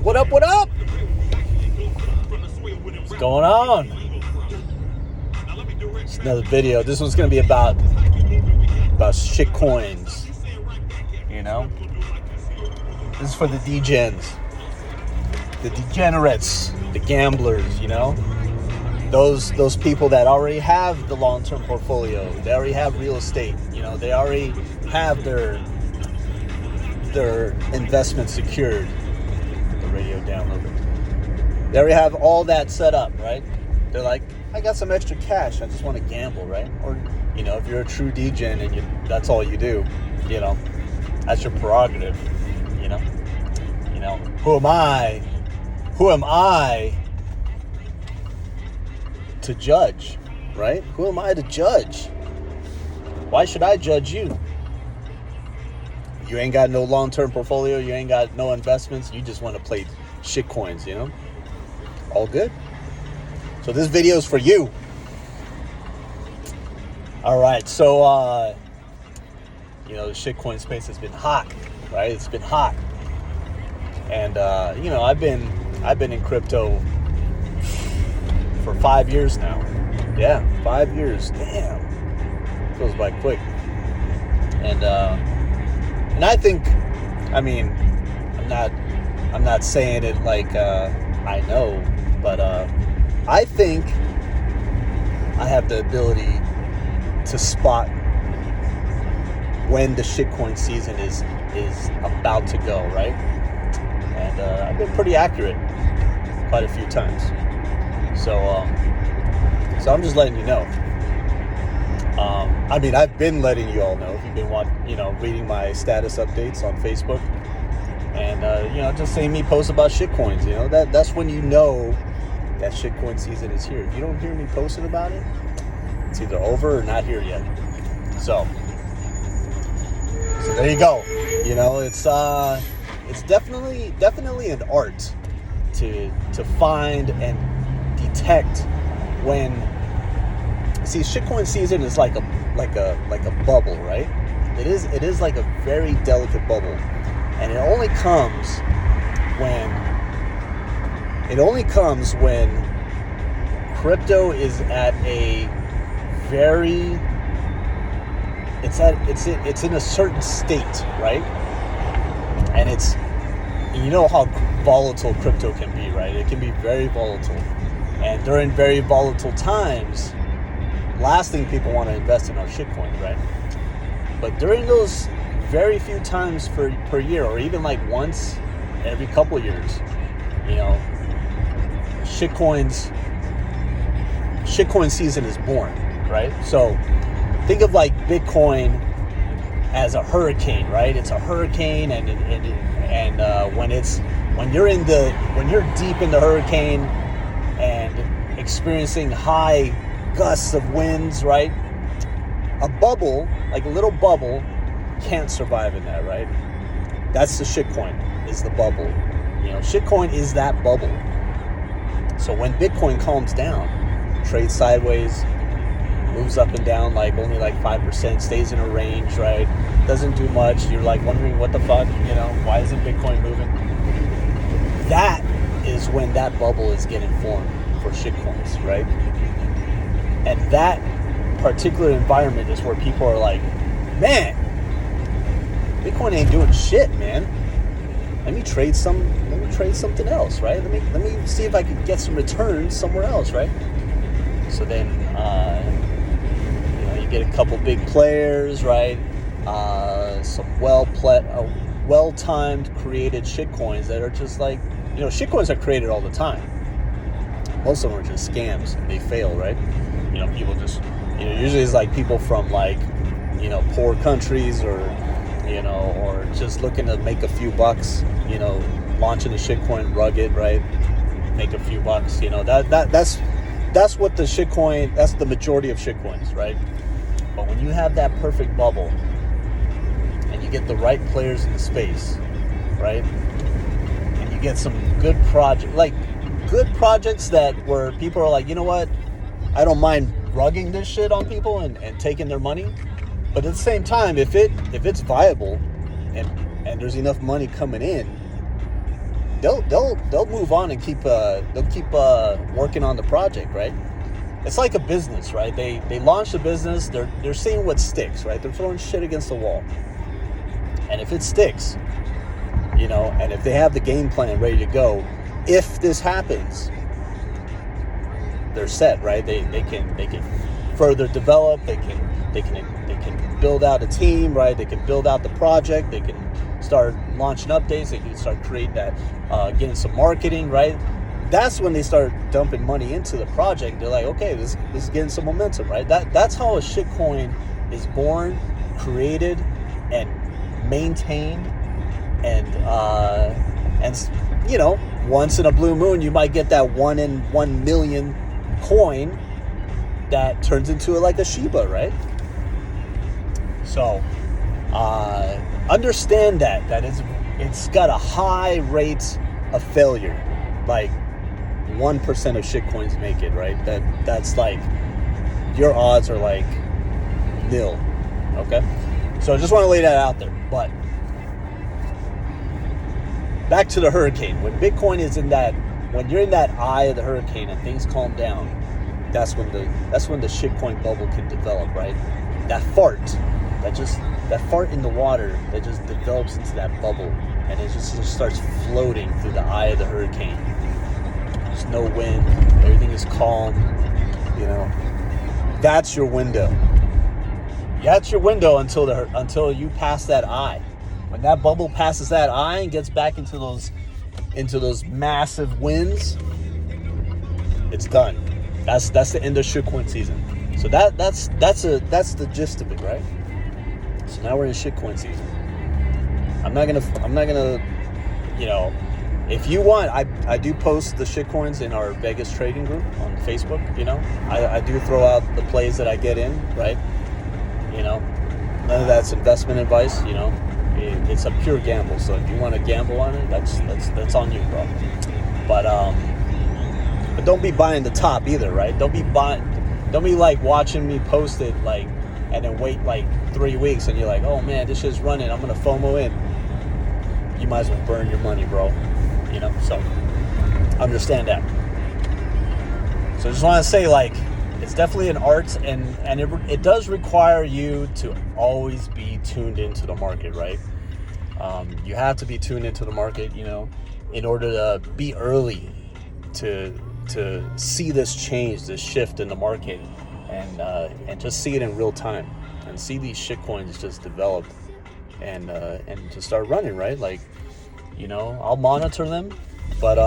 What up, what up? What's going on? It's another video. This one's going to be about shitcoins, you know? This is for the degens, the degenerates, the gamblers, you know? Those people that already have the long-term portfolio. They already have real estate, you know? They already have their investment secured. Radio down a little bit. They already have all that set up, right? They're like, I got some extra cash. I just want to gamble, right? Or, you know, if you're a true degen and that's all you do, you know, that's your prerogative, you know. You know, who am I to judge, right? Who am I to judge? Why should I judge you? You ain't got no long-term portfolio. You ain't got no investments. You just want to play shitcoins, you know? All good. So this video is for you. All right. So, you know, the shitcoin space has been hot, right? It's been hot. And, you know, I've been in crypto for 5 years now. Yeah, 5 years. Damn. Goes by quick. And I think, I mean, I'm not saying it like I know, but I think I have the ability to spot when the shitcoin season is about to go, right? And I've been pretty accurate quite a few times. So I'm just letting you know. I mean, I've been letting you all know if you've been reading my status updates on Facebook, and you know, just seeing me post about shitcoins. You know, that's when you know that shitcoin season is here. If you don't hear me posting about it, it's either over or not here yet. So there you go. You know, it's definitely an art to find and detect when. See, shitcoin season is like a bubble, right? It is like a very delicate bubble, and it only comes when crypto is at a very it's in a certain state, right? And you know how volatile crypto can be, right? It can be very volatile, and during very volatile times, last thing people want to invest in are shitcoins, right? But during those very few times per year, or even like once every couple years, you know, shitcoin season is born, right? So think of like Bitcoin as a hurricane, right? It's a hurricane, and when you're deep in the hurricane and experiencing high gusts of winds, right? A bubble, like a little bubble, can't survive in that, right? That's the shitcoin, is the bubble. You know, shitcoin is that bubble. So when Bitcoin calms down, trades sideways, moves up and down like only like 5%, stays in a range, right? Doesn't do much. You're like wondering what the fuck, you know, why isn't Bitcoin moving? That is when that bubble is getting formed for shitcoins, right? And that particular environment is where people are like, man, Bitcoin ain't doing shit, man. Let me trade something else, right? Let me see if I can get some returns somewhere else, right? So then, you know, you get a couple big players, right? Some well-timed created shitcoins that are just like, you know, shitcoins are created all the time. Most of them are just scams and they fail, right? You know, people just, you know, usually it's like people from like, you know, poor countries, or, you know, or just looking to make a few bucks, you know, launching a shitcoin, rugged, right? Make a few bucks, you know, that's what the shitcoin, that's the majority of shitcoins, right? But when you have that perfect bubble and you get the right players in the space, right? And you get some good projects that where people are like, you know what? I don't mind rugging this shit on people and taking their money. But at the same time, if it's viable and there's enough money coming in, they'll move on and keep working on the project, right? It's like a business, right? They launch a business, they're seeing what sticks, right? They're throwing shit against the wall. And if it sticks, and if they have the game plan ready to go, if this happens, they're set, right? They can further develop, they can build out a team, right? They can build out the project, they can start launching updates, they can start creating that, getting some marketing, right? That's when they start dumping money into the project. They're like, okay, this is getting some momentum, right? That's how a shitcoin is born, created, and maintained, and once in a blue moon, you might get that 1 in 1 million coin that turns into like a Shiba, right? So understand that it's got a high rate of failure. Like 1% of shitcoins make it, right? That's like, your odds are like nil. Okay, so I just want to lay that out there. But back to the hurricane. When Bitcoin is when you're in that eye of the hurricane and things calm down, that's when the shitcoin bubble can develop, right? That fart in the water that just develops into that bubble, and it just starts floating through the eye of the hurricane. There's no wind, everything is calm, that's your window. That's your window until you pass that eye. When that bubble passes that eye and gets back into those massive winds, it's done. That's the end of shitcoin season. So that's the gist of it, right? So now we're in shitcoin season. I'm not gonna if you want, I do post the shitcoins in our Vegas trading group on Facebook. I do throw out the plays that I get in, right? None of that's investment advice. It's a pure gamble. So if you want to gamble on it, that's on you, bro. But don't be buying the top either, right? Don't be like watching me post it like, and then wait like 3 weeks and you're like, oh man, this shit's running, I'm gonna FOMO in. You might as well burn your money, bro. So understand that. So I just want to say, like, it's definitely an art, and it does require you to always be tuned into the market, right? You have to be tuned into the market, in order to be early to see this change, this shift in the market, and just see it in real time, and see these shitcoins just develop and to start running, right? Like, I'll monitor them, but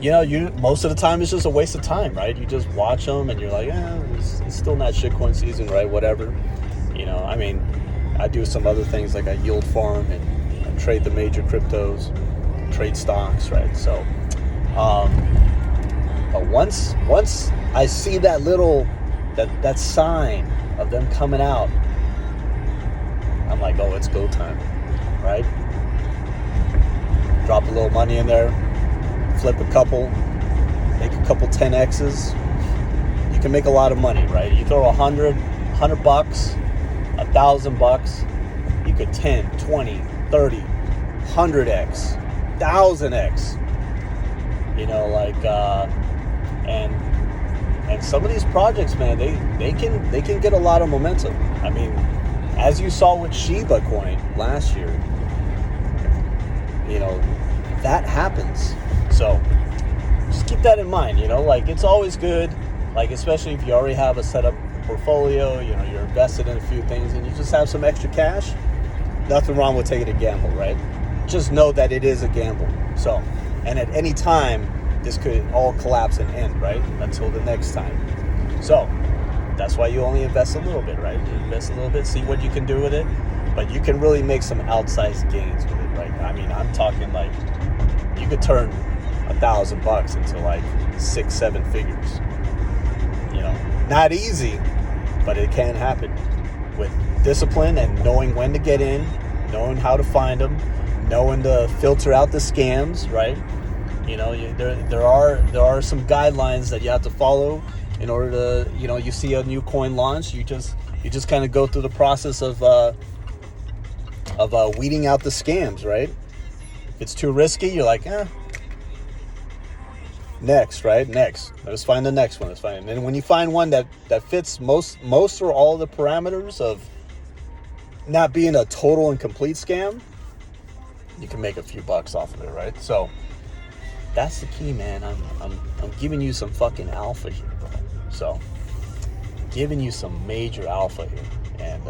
you most of the time it's just a waste of time, right? You just watch them and you're like, it's still not shitcoin season, right? Whatever. I do some other things, like I yield farm and trade the major cryptos, trade stocks, right? So, but once I see that that sign of them coming out, I'm like, oh, it's go time, right? Drop a little money in there, flip a couple, make a couple 10Xs. You can make a lot of money, right? You throw $100, $1,000, you could 10, 20, 30, 100X, 1000X. And some of these projects, man, they can get a lot of momentum. As you saw with Shiba coin last year, that happens. So just keep that in mind. It's always good, especially if you already have a set up portfolio, you're invested in a few things and you just have some extra cash. Nothing wrong with taking a gamble, right? Just know that it is a gamble. So, and at any time, this could all collapse and end, right? Until the next time. So that's why you only invest a little bit, right? You invest a little bit, see what you can do with it, but you can really make some outsized gains with it, right? I'm talking like you could turn $1,000 into like 6-7 figures. Not easy, but it can happen with discipline and knowing when to get in, knowing how to find them, knowing to filter out the scams, right? There are some guidelines that you have to follow in order to, you see a new coin launch, you just kind of go through the process of weeding out the scams, right? If it's too risky, you're like, next, right? Next. Let's find the next one. Let's find it. And then when you find one that fits most or all the parameters of not being a total and complete scam, you can make a few bucks off of it, right? So that's the key, man. I'm giving you some fucking alpha here, bro. So giving you some major alpha here, and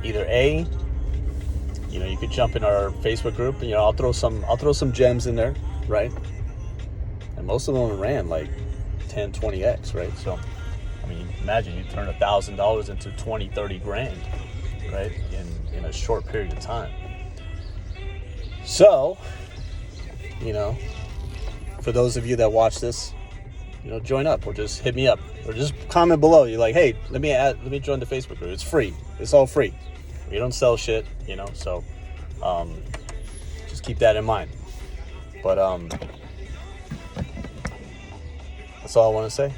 either A, you could jump in our Facebook group. I'll throw some gems in there, right? And most of them ran like 10, 20x, right? So, I mean, imagine you turn $1,000 into 20, 30 grand, right? In a short period of time. So, for those of you that watch this, join up, or just hit me up, or just comment below. You're like, hey, let me join the Facebook group. It's free. It's all free. We don't sell shit, so just keep that in mind. But that's all I want to say.